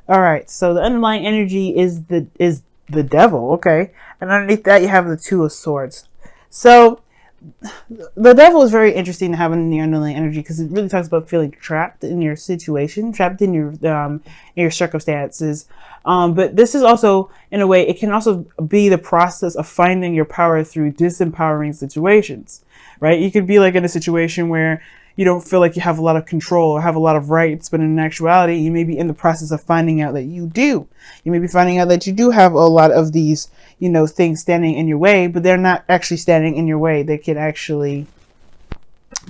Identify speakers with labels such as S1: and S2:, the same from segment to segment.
S1: All right, so the underlying energy is the devil, okay? And underneath that you have the two of swords. So the devil is very interesting to have in the underlying energy because it really talks about feeling trapped in your situation, trapped in your circumstances. But this is also, in a way, it can also be the process of finding your power through disempowering situations, right? You could be like in a situation where you don't feel like you have a lot of control or have a lot of rights, but in actuality, you may be in the process of finding out that you do. You may be finding out that you do have a lot of these, things standing in your way, but they're not actually standing in your way. They can actually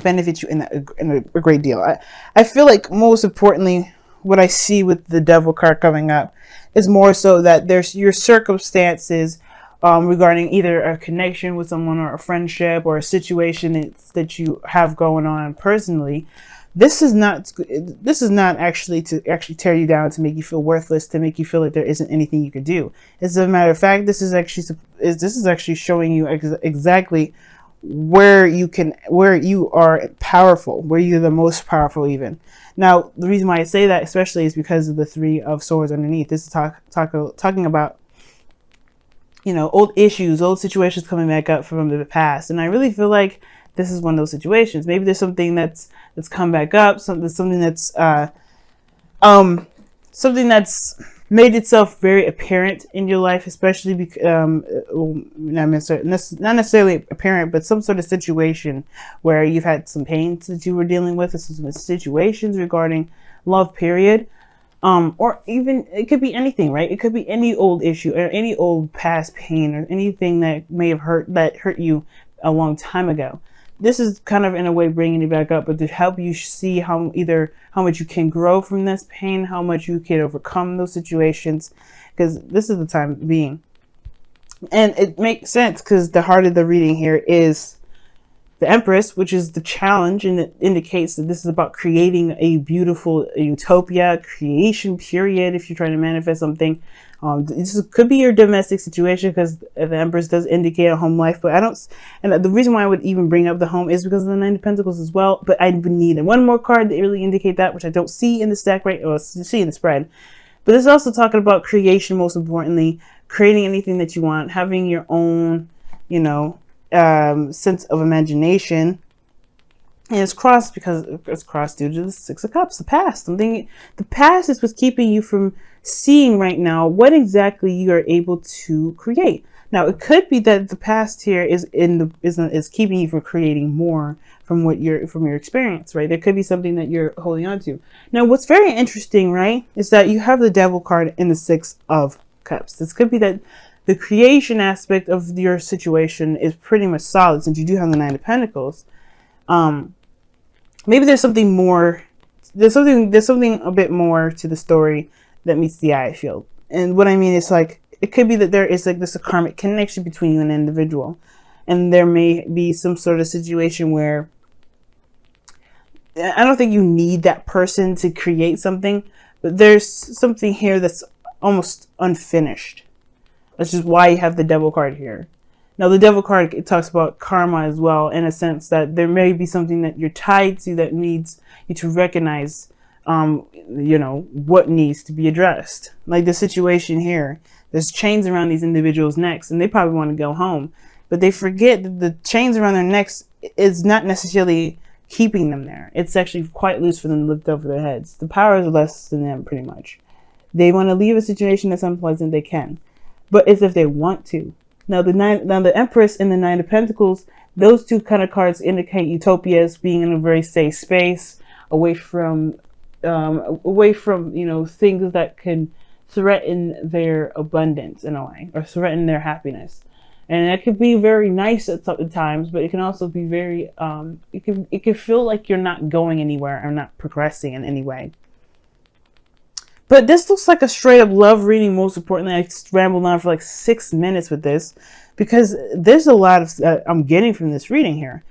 S1: benefit you in a great deal. I feel like most importantly, what I see with the devil card coming up is more so that there's your circumstances regarding either a connection with someone or a friendship or a situation that you have going on personally. This is not actually to actually tear you down, to make you feel worthless, to make you feel like there isn't anything you could do. As a matter of fact, this is actually showing you exactly where you are powerful, where you're the most powerful even. Now, the reason why I say that especially is because of the Three of Swords underneath. This is talking about, old issues, old situations coming back up from the past. And I really feel like this is one of those situations. Maybe there's something that's come back up, something that's made itself very apparent in your life, especially because not necessarily apparent, but some sort of situation where you've had some pains that you were dealing with, some situations regarding love period. Or even it could be anything, right? It could be any old issue or any old past pain or anything that may have hurt you a long time ago. This is kind of in a way bringing it back up, but to help you see how much you can grow from this pain, how much you can overcome those situations, because this is the time being. And it makes sense because the heart of the reading here is the Empress, which is the challenge, and it indicates that this is about creating a beautiful utopia, creation period, if you're trying to manifest something. This could be your domestic situation because the Empress does indicate a home life, but and the reason why I would even bring up the home is because of the Nine of Pentacles as well, but I would need one more card to really indicate that, which I don't see in the stack or see in the spread. But this is also talking about creation, most importantly, creating anything that you want, having your own, sense of imagination. And it's crossed because it's crossed due to the Six of Cups, the past. The past is what's keeping you from seeing right now what exactly you are able to create. Now, it could be that the past here is keeping you from creating more from your experience, right? There could be something that you're holding on to. Now, what's very interesting, right, is that you have the Devil card in the Six of Cups. This could be that the creation aspect of your situation is pretty much solid since you do have the Nine of Pentacles. Maybe there's something more. There's something a bit more to the story that meets the eye, I feel. And what I mean is, like, it could be that there is like this a karmic connection between you and an individual, and there may be some sort of situation where I don't think you need that person to create something, but there's something here that's almost unfinished. That's just why you have the Devil card here. Now, the Devil card, it talks about karma as well, in a sense that there may be something that you're tied to that needs you to recognize, what needs to be addressed. Like the situation here, there's chains around these individuals' necks, and they probably want to go home, but they forget that the chains around their necks is not necessarily keeping them there. It's actually quite loose for them to lift over their heads. The power is less than them, pretty much. They want to leave a situation that's unpleasant, they can. But it's if they want to. Now the Empress and the Nine of Pentacles, those two kind of cards indicate utopias, being in a very safe space, away from things that can threaten their abundance in a way, or threaten their happiness. And that could be very nice at times, but it can also be very it can feel like you're not going anywhere or not progressing in any way. But this looks like a straight up love reading. Most importantly, I rambled on for like 6 minutes with this because there's a lot of I'm getting from this reading here.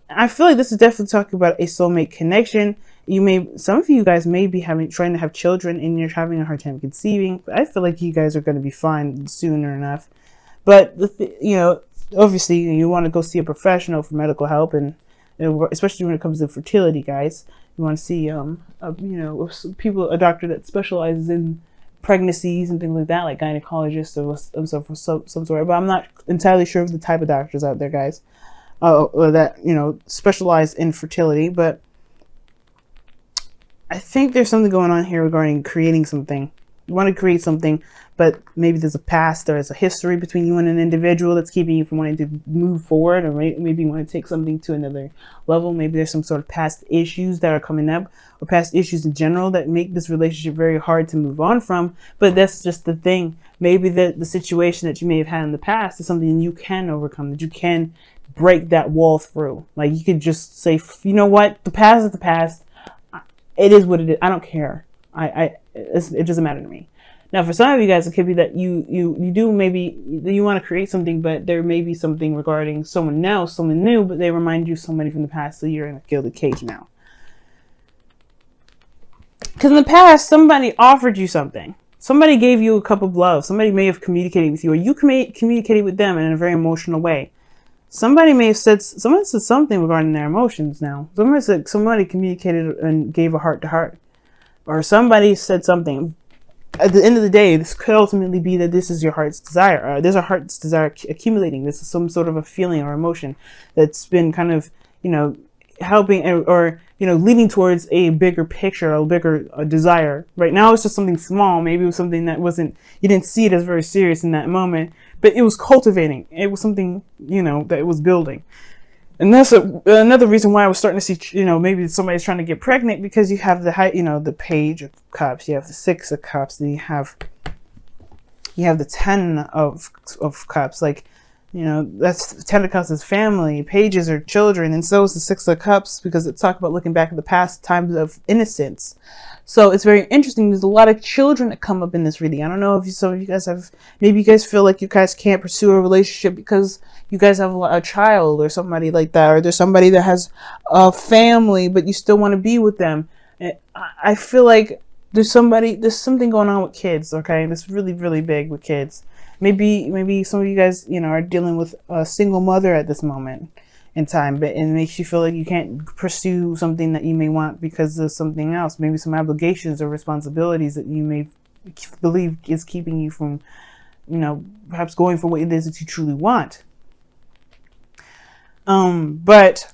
S1: I feel like this is definitely talking about a soulmate connection. Some of you guys may be trying to have children and you're having a hard time conceiving. But I feel like you guys are going to be fine sooner enough. But obviously you want to go see a professional for medical help, and especially when it comes to fertility, guys. You want to see, a doctor that specializes in pregnancies and things like that, like gynecologists or some sort. But I'm not entirely sure of the type of doctors out there, guys, or that, you know, specialize in fertility. But I think there's something going on here regarding creating something. You want to create something, but maybe there's a past, there's a history between you and an individual that's keeping you from wanting to move forward, or maybe you want to take something to another level. Maybe there's some sort of past issues that are coming up, or past issues in general that make this relationship very hard to move on from. But that's just the thing. Maybe the situation that you may have had in the past is something you can overcome, that you can break that wall through. Like, you could just say, you know what, the past is the past. It is what it is. I don't care. It doesn't matter to me. Now, for some of you guys, it could be that you do, maybe you want to create something, but there may be something regarding someone else, someone new, but they remind you of somebody from the past, so you're in a gilded cage now. Because in the past, somebody offered you something. Somebody gave you a cup of love. Somebody may have communicated with you, or you communicated with them in a very emotional way. Somebody may have said, someone said something regarding their emotions now. Somebody communicated and gave a heart to heart. Or somebody said something. At the end of the day, this could ultimately be that this is your heart's desire. There's a heart's desire accumulating. This is some sort of a feeling or emotion that's been kind of, you know, helping or you know, leading towards a bigger picture, a bigger desire. Right now, it's just something small. Maybe it was something that wasn't, you didn't see it as very serious in that moment, but it was cultivating. It was something, you know, that it was building. And that's another reason why I was starting to see, you know, maybe somebody's trying to get pregnant, because you have the you know, the Page of Cups, you have the Six of Cups, and you have the Ten of Cups. Like, you know, that's Ten of Cups is family, Pages are children, and so is the Six of Cups, because it's talking about looking back at the past times of innocence. So it's very interesting. There's a lot of children that come up in this reading. I don't know if some of you guys have, maybe you guys feel like you guys can't pursue a relationship because you guys have a child or somebody like that, or there's somebody that has a family, but you still want to be with them. And I feel like there's something going on with kids. Okay, that's really, really big with kids. Maybe some of you guys, you know, are dealing with a single mother at this moment in time, but it makes you feel like you can't pursue something that you may want because of something else. Maybe some obligations or responsibilities that you may believe is keeping you from, you know, perhaps going for what it is that you truly want. But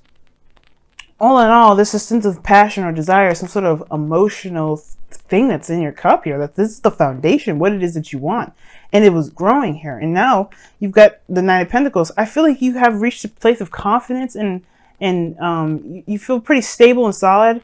S1: all in all, this is a sense of passion or desire, some sort of emotional thing that's in your cup here. That this is the foundation, what it is that you want. And it was growing here. And now you've got the Nine of Pentacles. I feel like you have reached a place of confidence, and you feel pretty stable and solid.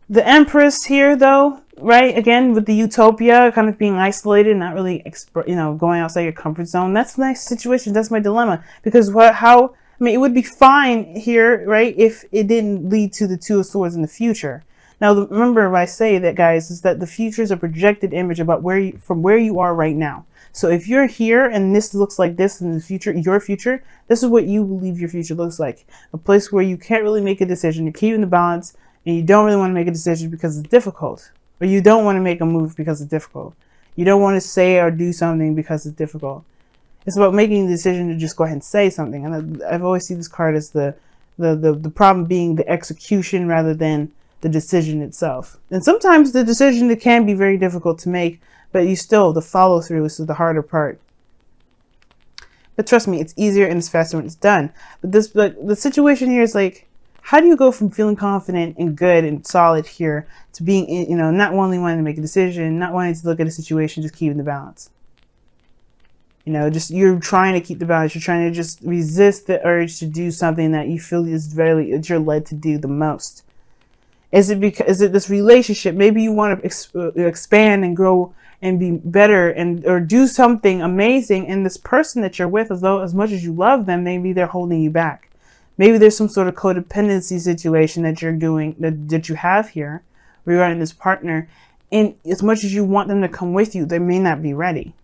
S1: The Empress here, though, right? Again, with the utopia, kind of being isolated, not really, you know, going outside your comfort zone. That's a nice situation. That's my dilemma. Because I mean, it would be fine here, right, if it didn't lead to the Two of Swords in the future. Now, remember what I say that, guys, is that the future is a projected image about from where you are right now. So if you're here and this looks like this in the future, your future, this is what you believe your future looks like. A place where you can't really make a decision. You're keeping the balance, and you don't really want to make a decision because it's difficult. Or you don't want to make a move because it's difficult. You don't want to say or do something because it's difficult. It's about making the decision to just go ahead and say something. And I've always seen this card as the problem being the execution rather than the decision itself. And sometimes the decision, that can be very difficult to make, but the follow through is the harder part. But trust me, it's easier and it's faster when it's done. But the situation here is like, how do you go from feeling confident and good and solid here to being, you know, not only wanting to make a decision, not wanting to look at a situation, just keeping the balance? You know, just you're trying to keep the balance. You're trying to just resist the urge to do something that you feel that you're led to do the most. Is it this relationship? Maybe you want to expand and grow and be better or do something amazing. And this person that you're with, as much as you love them, maybe they're holding you back. Maybe there's some sort of codependency situation that you're doing, that you have here regarding this partner. And as much as you want them to come with you, they may not be ready.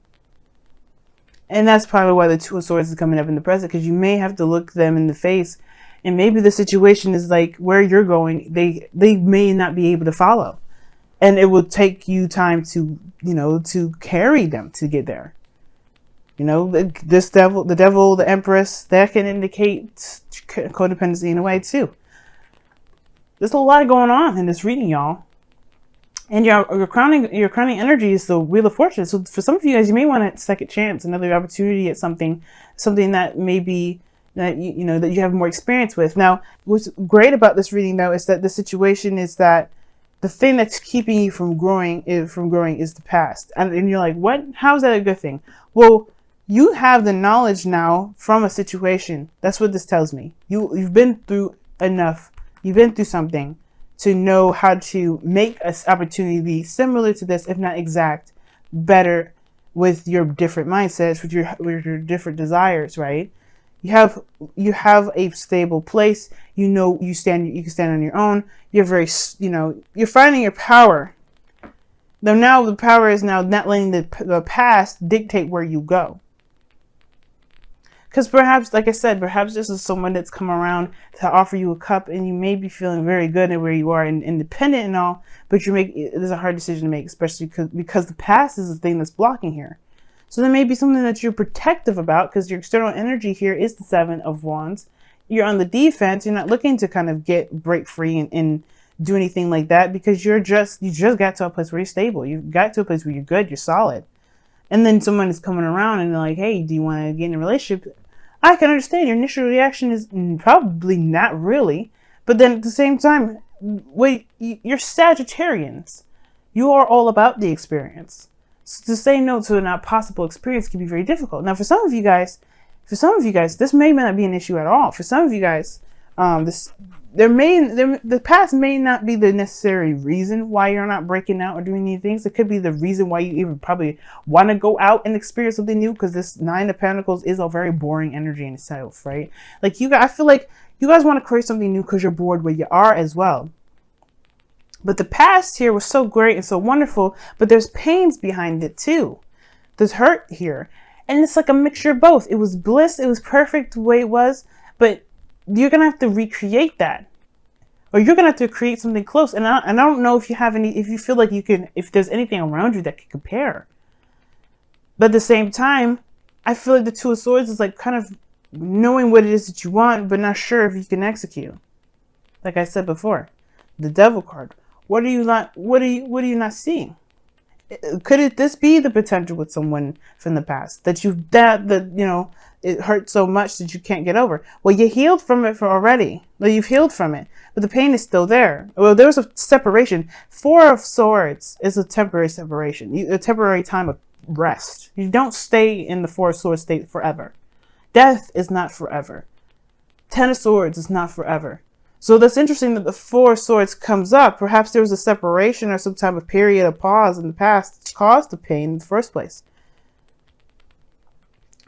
S1: And that's probably why the Two of Swords is coming up in the present, because you may have to look them in the face. And maybe the situation is like where you're going, they may not be able to follow. And it will take you time to, you know, to carry them to get there. You know, the devil, the Empress, that can indicate codependency in a way too. There's a lot going on in this reading, y'all. And your crowning energy is the Wheel of Fortune. So for some of you guys, you may want a second chance, another opportunity at something that maybe that that you have more experience with. Now, what's great about this reading though is that the situation is that the thing that's keeping you from growing is the past. And you're like, what? How is that a good thing? Well, you have the knowledge now from a situation. That's what this tells me. You've been through enough. You've been through something to know how to make an opportunity similar to this, if not exact, better with your different mindsets, with your different desires, right? You have a stable place. You can stand on your own. You're you're finding your power. Though now the power is now not letting the past dictate where you go. Because perhaps, like I said, perhaps this is someone that's come around to offer you a cup, and you may be feeling very good at where you are and independent and all, but there's a hard decision to make, especially because the past is the thing that's blocking here. So there may be something that you're protective about, because your external energy here is the Seven of Wands. You're on the defense. You're not looking to kind of break free and do anything like that, because you just got to a place where you're stable. You got to a place where you're good, you're solid. And then someone is coming around and they're like, hey, do you want to get in a relationship? I can understand your initial reaction is probably not really, but then at the same time, wait, you're Sagittarians. You are all about the experience. So to say no to a not possible experience can be very difficult. Now, for some of you guys, this may not be an issue at all. For some of you guys, the past may not be the necessary reason why you're not breaking out or doing any things. It could be the reason why you even probably want to go out and experience something new, because this Nine of Pentacles is a very boring energy in itself, right? Like I feel like you guys want to create something new because you're bored where you are as well. But the past here was so great and so wonderful, but there's pains behind it too. There's hurt here. And it's like a mixture of both. It was bliss, it was perfect the way it was, but you're going to have to recreate that. Or you're going to have to create something close. And I don't know if you feel like if there's anything around you that can compare. But at the same time, I feel like the Two of Swords is like kind of knowing what it is that you want, but not sure if you can execute. Like I said before, the Devil card. What are you not seeing? Could this be the potential with someone from the past that it hurt so much that you can't get over? Well, you healed from it already. Well, you've healed from it, but the pain is still there. Well, there was a separation. Four of Swords is a temporary separation, a temporary time of rest. You don't stay in the Four of Swords state forever. Death is not forever. Ten of Swords is not forever. So that's interesting that the Four of Swords comes up. Perhaps there was a separation or some type of period of pause in the past that caused the pain in the first place.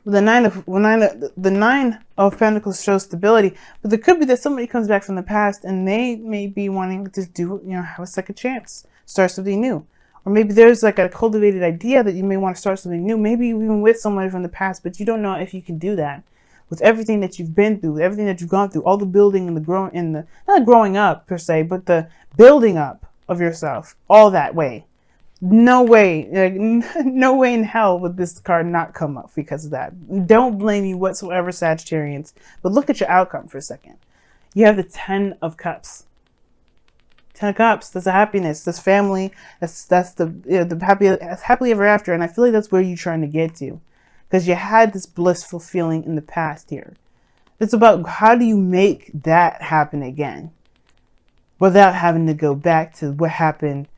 S1: The Nine of Pentacles shows stability, but there could be that somebody comes back from the past and they may be wanting to have a second chance, start something new. Or maybe there's like a cultivated idea that you may want to start something new, maybe even with somebody from the past, but you don't know if you can do that. With everything that you've been through, with everything that you've gone through, all the building and not growing up per se, but the building up of yourself, all that way. No way in hell would this card not come up because of that. Don't blame you whatsoever, Sagittarians, but look at your outcome for a second. You have the Ten of Cups. Ten of Cups, that's a happiness, that's family, that's the happily ever after, and I feel like that's where you're trying to get to. Because you had this blissful feeling in the past here. It's about how do you make that happen again without having to go back to what happened.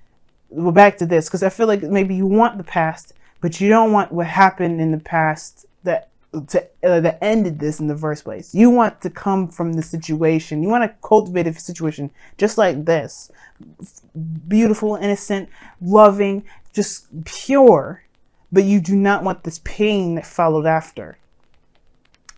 S1: Well, back to this, because I feel like maybe you want the past, but you don't want what happened in the past that ended this in the first place. You want to come from the situation. You want to cultivate a situation just like this. Beautiful, innocent, loving, just pure. But you do not want this pain that followed after.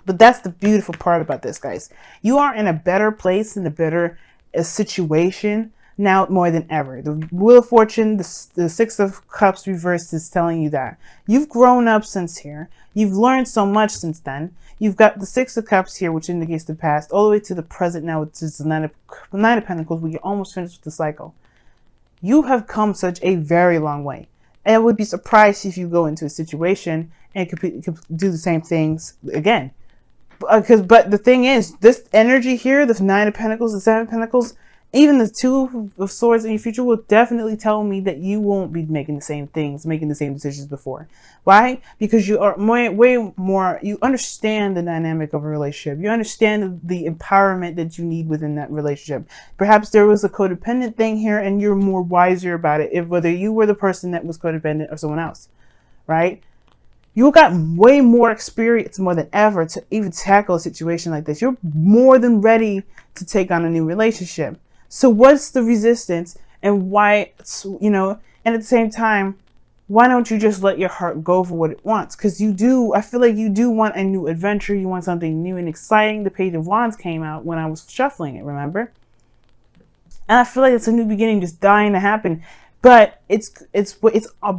S1: But that's the beautiful part about this, guys. You are in a better place, in a better situation now more than ever. The Wheel of Fortune, the Six of Cups reversed is telling you that. You've grown up since here. You've learned so much since then. You've got the Six of Cups here, which indicates the past, all the way to the present now, which is the Nine of Pentacles, where you're almost finished with the cycle. You have come such a very long way. And I would be surprised if you go into a situation and could do the same things again. But the thing is, this energy here, the Nine of Pentacles, the Seven of Pentacles, even the Two of Swords in your future will definitely tell me that you won't be making the same things, making the same decisions before. Why? Because you are way more, you understand the dynamic of a relationship. You understand the empowerment that you need within that relationship. Perhaps there was a codependent thing here and you're more wiser about it, if whether you were the person that was codependent or someone else, right? You got way more experience more than ever to even tackle a situation like this. You're more than ready to take on a new relationship. So what's the resistance, and why, you know, and at the same time, why don't you just let your heart go for what it wants? Because you do, I feel like you do want a new adventure. You want something new and exciting. The Page of Wands came out when I was shuffling it, remember? And I feel like it's a new beginning just dying to happen. But it's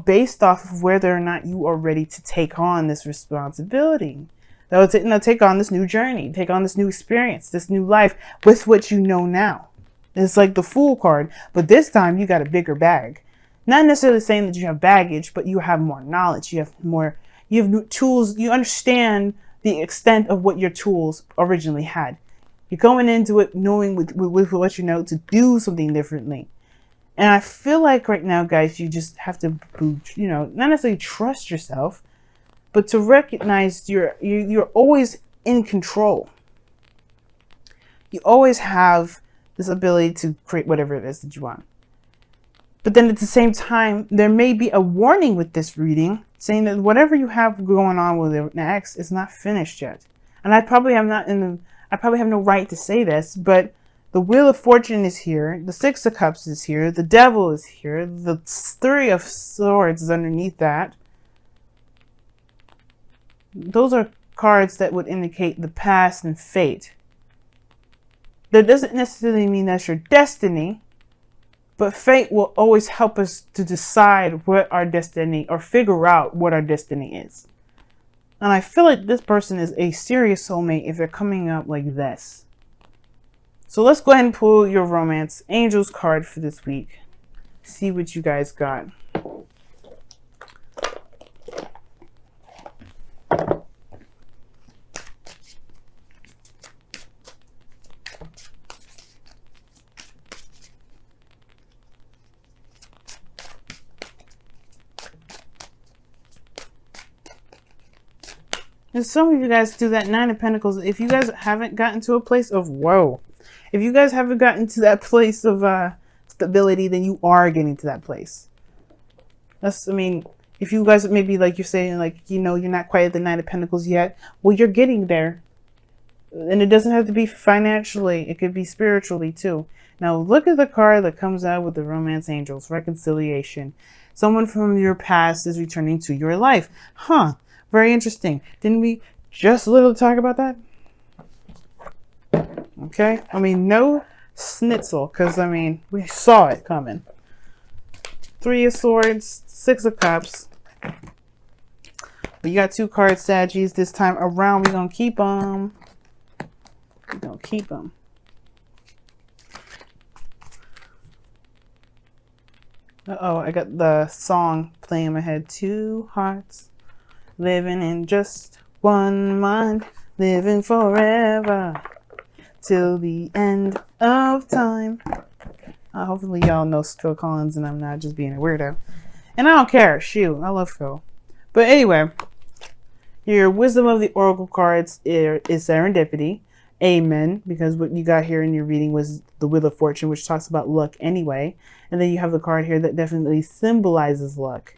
S1: based off of whether or not you are ready to take on this responsibility. Take on this new journey, take on this new experience, this new life with what you know now. It's like the Fool card, but this time you got a bigger bag. Not necessarily saying that you have baggage, but you have more knowledge. You have new tools. You understand the extent of what your tools originally had. You're going into it knowing with what you know to do something differently. And I feel like right now, guys, you just have to, you know, not necessarily trust yourself, but to recognize you're always in control. You always have this ability to create whatever it is that you want. But then at the same time, there may be a warning with this reading saying that whatever you have going on with an ex is not finished yet. And I probably have no right to say this, but the Wheel of Fortune is here, the Six of Cups is here, the Devil is here, the Three of Swords is underneath that. Those are cards that would indicate the past and fate. That doesn't necessarily mean that's your destiny, but fate will always help us to decide what our destiny, or figure out what our destiny is. And I feel like this person is a serious soulmate if they're coming up like this. So let's go ahead and pull your Romance Angels card for this week. See what you guys got. And some of you guys do that Nine of Pentacles. If you guys haven't gotten to a place of whoa, if you guys haven't gotten to that place of stability, then you are getting to that place. That's, I mean, if you guys maybe like you're saying, like, you know, you're not quite at the Nine of Pentacles yet. Well, you're getting there. And it doesn't have to be financially. It could be spiritually too. Now, look at the card that comes out with the Romance Angels. Reconciliation. Someone from your past is returning to your life. Huh. Very interesting. Didn't we just a little talk about that? Okay. I mean, no schnitzel, because, I mean, we saw it coming. Three of Swords, Six of Cups. But you got two cards, Saggies. This time around, we're going to keep them. We're going to keep them. Uh-oh, I got the song playing in my head. Two hearts. Living in just one mind, living forever, till the end of time. Hopefully y'all know Phil Collins and I'm not just being a weirdo. And I don't care, shoot, I love Phil. But anyway, your Wisdom of the Oracle cards is Serendipity. Amen, because what you got here in your reading was the Wheel of Fortune, which talks about luck anyway. And then you have the card here that definitely symbolizes luck.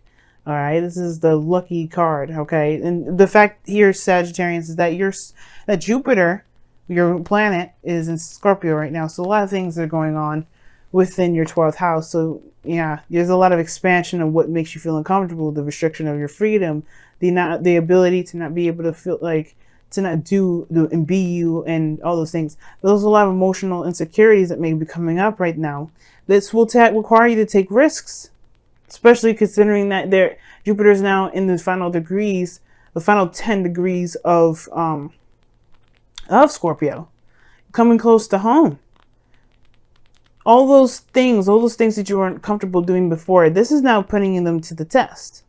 S1: All right, this is the lucky card, okay? And the fact here, Sagittarius, is that Jupiter, your planet, is in Scorpio right now. So a lot of things are going on within your 12th house. So yeah, there's a lot of expansion of what makes you feel uncomfortable, the restriction of your freedom, the ability to not be able to feel like, to not do and be you and all those things. But there's a lot of emotional insecurities that may be coming up right now. This will require you to take risks. Especially considering that Jupiter's now in the final degrees, the final 10 degrees of Scorpio, coming close to home. All those things that you weren't comfortable doing before, this is now putting them to the test.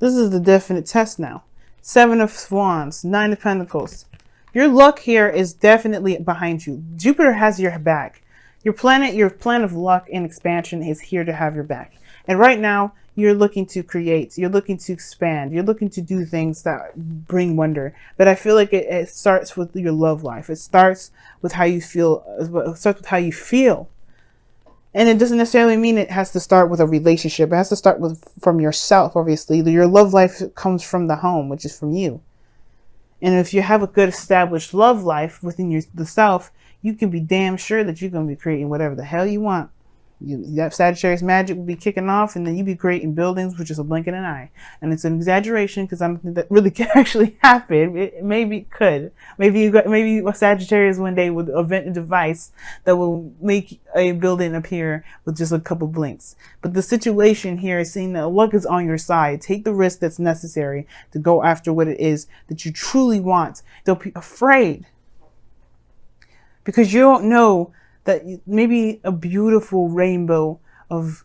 S1: This is the definite test now. Seven of Wands, Nine of Pentacles. Your luck here is definitely behind you. Jupiter has your back. Your plan of luck and expansion is here to have your back. And right now, you're looking to create, you're looking to expand, you're looking to do things that bring wonder. But I feel like it starts with your love life. It starts with how you feel. It starts with how you feel. And it doesn't necessarily mean it has to start with a relationship. It has to start from yourself, obviously. Your love life comes from the home, which is from you. And if you have a good established love life within the self, you can be damn sure that you're going to be creating whatever the hell you want. That Sagittarius magic will be kicking off, and then you be creating buildings, which is a blink of an eye. And it's an exaggeration because I don't think that really can actually happen. It maybe could. Maybe a Sagittarius one day would invent a device that will make a building appear with just a couple blinks. But the situation here is seeing that luck is on your side. Take the risk that's necessary to go after what it is that you truly want. Don't be afraid, because you don't know that maybe a beautiful rainbow of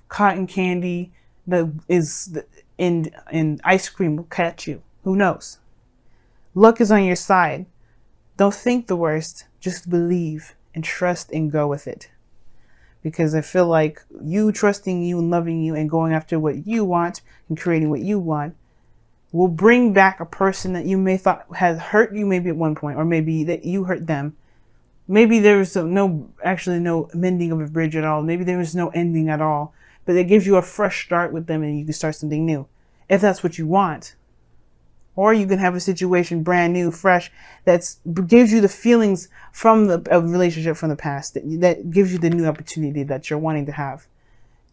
S1: cotton candy that is in ice cream will catch you. Who knows? Luck is on your side. Don't think the worst. Just believe and trust and go with it. Because I feel like you trusting you and loving you and going after what you want and creating what you want will bring back a person that you may thought has hurt you maybe at one point, or maybe that you hurt them. Maybe there was no mending of a bridge at all. Maybe there was no ending at all. But it gives you a fresh start with them, and you can start something new, if that's what you want. Or you can have a situation brand new, fresh, that gives you the feelings from a relationship from the past, that gives you the new opportunity that you're wanting to have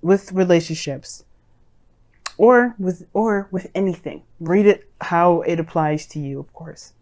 S1: with relationships, or with anything. Read it how it applies to you, of course.